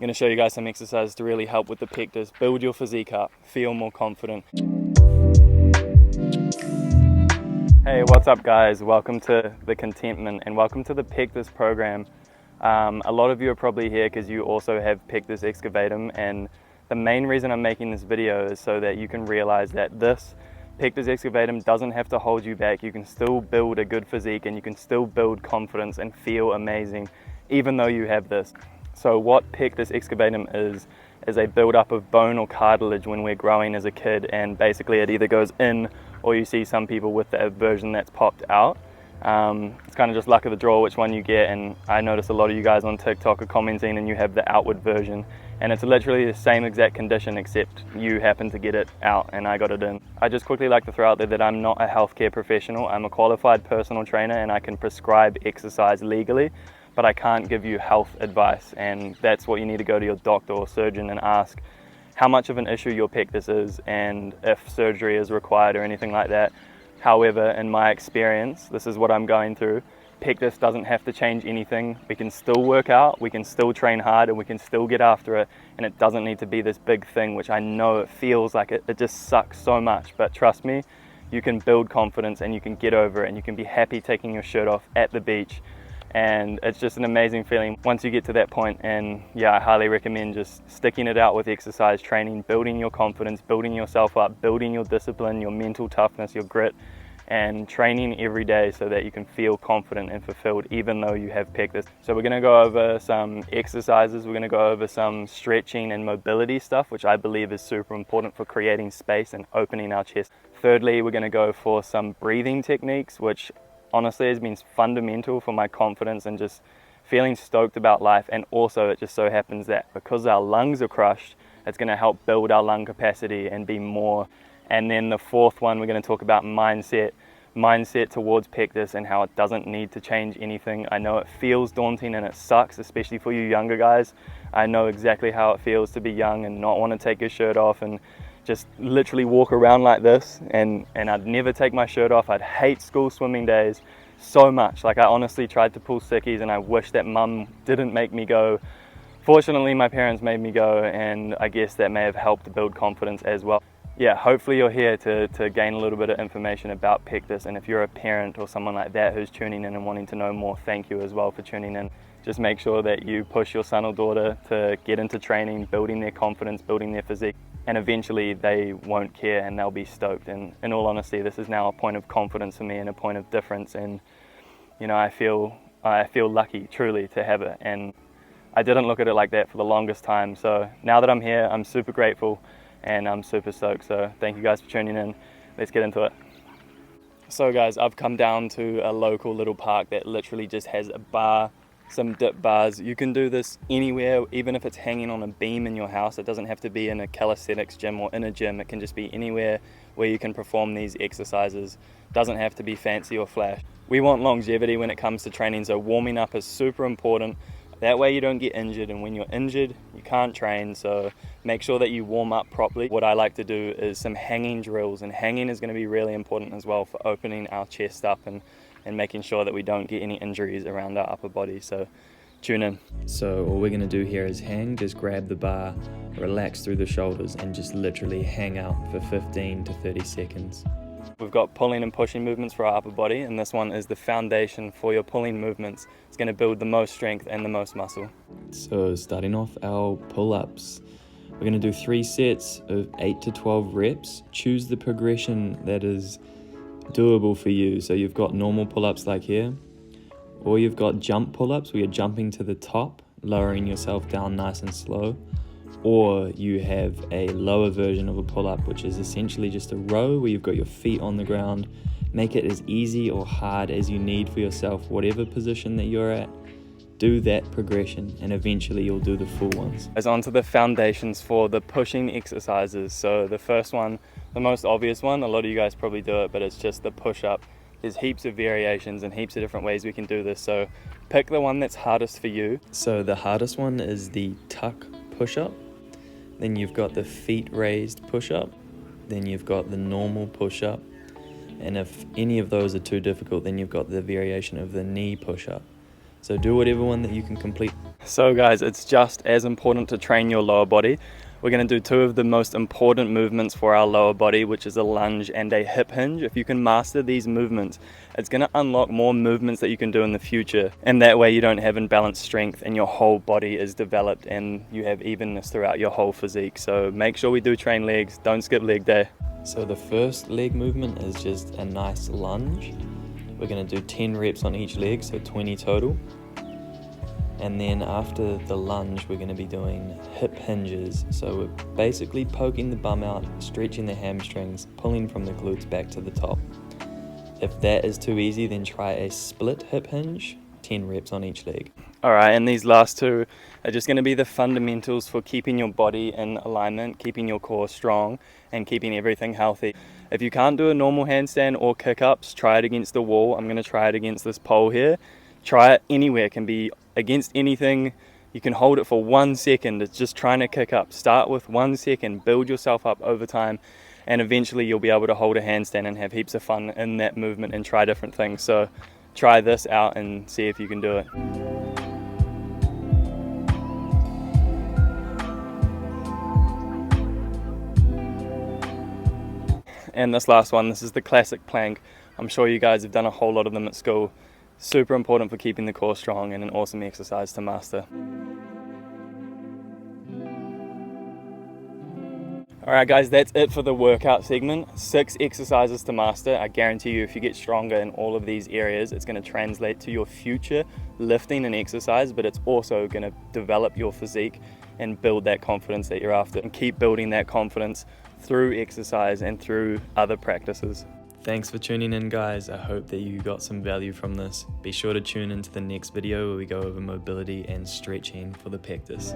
going to show you guys some exercises to really help with the pectus, build your physique up, feel more confident. Hey, what's up guys? Welcome to the Contentment and welcome to the Pectus program. A lot of you are probably here because you also have Pectus Excavatum, and the main reason I'm making this video is so that you can realize that this Pectus Excavatum doesn't have to hold you back. You can still build a good physique and you can still build confidence and feel amazing even though you have this. So what Pectus Excavatum is a build-up of bone or cartilage when we're growing as a kid, and basically it either goes in or you see some people with the version that's popped out. It's kind of just luck of the draw which one you get, and I notice a lot of you guys on TikTok are commenting and you have the outward version, and it's literally the same exact condition except you happen to get it out and I got it in. I just quickly like to throw out there that I'm not a healthcare professional. I'm a qualified personal trainer and I can prescribe exercise legally, but I can't give you health advice, and that's what you need to go to your doctor or surgeon and ask how much of an issue your pectus is and if surgery is required or anything like that. However, in my experience, this is what I'm going through. Pectus doesn't have to change anything. We can still work out, we can still train hard, and we can still get after it, and it doesn't need to be this big thing, which I know it feels like it just sucks so much, but trust me, you can build confidence and you can get over it and you can be happy taking your shirt off at the beach. And it's just an amazing feeling once you get to that point. And yeah, I highly recommend just sticking it out with exercise training, building your confidence, building yourself up, building your discipline, your mental toughness, your grit, and training every day so that you can feel confident and fulfilled even though you have pectus. So we're going to go over some exercises, we're going to go over some stretching and mobility stuff, which I believe is super important for creating space and opening our chest. Thirdly, we're going to go for some breathing techniques, which honestly has been fundamental for my confidence and just feeling stoked about life. And also it just so happens that because our lungs are crushed, it's going to help build our lung capacity and be more. And then the fourth one, we're going to talk about mindset towards pectus and how it doesn't need to change anything. I know it feels daunting and it sucks, especially for you younger guys. I know exactly how it feels to be young and not want to take your shirt off and just literally walk around like this, and I'd never take my shirt off. I'd hate school swimming days so much. Like, I honestly tried to pull sickies and I wish that mum didn't make me go. Fortunately, my parents made me go, and I guess that may have helped to build confidence as well. Yeah, hopefully you're here to gain a little bit of information about pectus, and if you're a parent or someone like that who's tuning in and wanting to know more, thank you as well for tuning in. Just make sure that you push your son or daughter to get into training, building their confidence, building their physique, and eventually they won't care and they'll be stoked. And in all honesty, this is now a point of confidence for me and a point of difference, and you know, I feel lucky truly to have it, and I didn't look at it like that for the longest time. So now that I'm here, I'm super grateful and I'm super stoked. So thank you guys for tuning in. Let's get into it. So guys, I've come down to a local little park that literally just has a bar, some dip bars. You can do this anywhere, even if it's hanging on a beam in your house. It doesn't have to be in a calisthenics gym or in a gym. It can just be anywhere where you can perform these exercises. Doesn't have to be fancy or flash. We want longevity when it comes to training, so warming up is super important. That way you don't get injured, and when you're injured, you can't train, so make sure that you warm up properly. What I like to do is some hanging drills, and hanging is going to be really important as well for opening our chest up and making sure that we don't get any injuries around our upper body. So tune in. So all we're going to do here is hang. Just grab the bar, relax through the shoulders, and just literally hang out for 15 to 30 seconds. We've got pulling and pushing movements for our upper body, and this one is the foundation for your pulling movements. It's going to build the most strength and the most muscle. So starting off our pull-ups, we're going to do 3 sets of 8 to 12 reps. Choose the progression that is doable for you. So you've got normal pull-ups like here, or you've got jump pull-ups where you're jumping to the top, lowering yourself down nice and slow, or you have a lower version of a pull-up, which is essentially just a row where you've got your feet on the ground. Make it as easy or hard as you need for yourself, whatever position that you're at. Do that progression and eventually you'll do the full ones. As on to the foundations for the pushing exercises. So the first one, the most obvious one, a lot of you guys probably do it, but it's just the push-up. There's heaps of variations and heaps of different ways we can do this, so pick the one that's hardest for you. So the hardest one is the tuck push-up. Then you've got the feet raised push-up. Then you've got the normal push-up. And if any of those are too difficult, then you've got the variation of the knee push-up. So do whatever one that you can complete. So guys, it's just as important to train your lower body. We're going to do two of the most important movements for our lower body, which is a lunge and a hip hinge. If you can master these movements, it's going to unlock more movements that you can do in the future. And that way you don't have imbalanced strength and your whole body is developed and you have evenness throughout your whole physique. So make sure we do train legs, don't skip leg day. So the first leg movement is just a nice lunge. We're going to do 10 reps on each leg, so 20 total. And then after the lunge, we're going to be doing hip hinges. So we're basically poking the bum out, stretching the hamstrings, pulling from the glutes back to the top. If that is too easy, then try a split hip hinge, 10 reps on each leg. All right, and these last two are just going to be the fundamentals for keeping your body in alignment, keeping your core strong, and keeping everything healthy. If you can't do a normal handstand or kick-ups, try it against the wall. I'm going to try it against this pole here. Try it anywhere, it can be against anything. You can hold it for 1 second. It's just trying to kick up. Start with 1 second, build yourself up over time, and eventually you'll be able to hold a handstand and have heaps of fun in that movement and try different things. So try this out and see if you can do it. And this last one, this is the classic plank. I'm sure you guys have done a whole lot of them at school. Super important for keeping the core strong and an awesome exercise to master. Alright guys, that's it for the workout segment. 6 exercises to master. I guarantee you if you get stronger in all of these areas, it's going to translate to your future lifting and exercise, but it's also going to develop your physique and build that confidence that you're after. And keep building that confidence through exercise and through other practices. Thanks for tuning in guys, I hope that you got some value from this. Be sure to tune into the next video where we go over mobility and stretching for the pectus.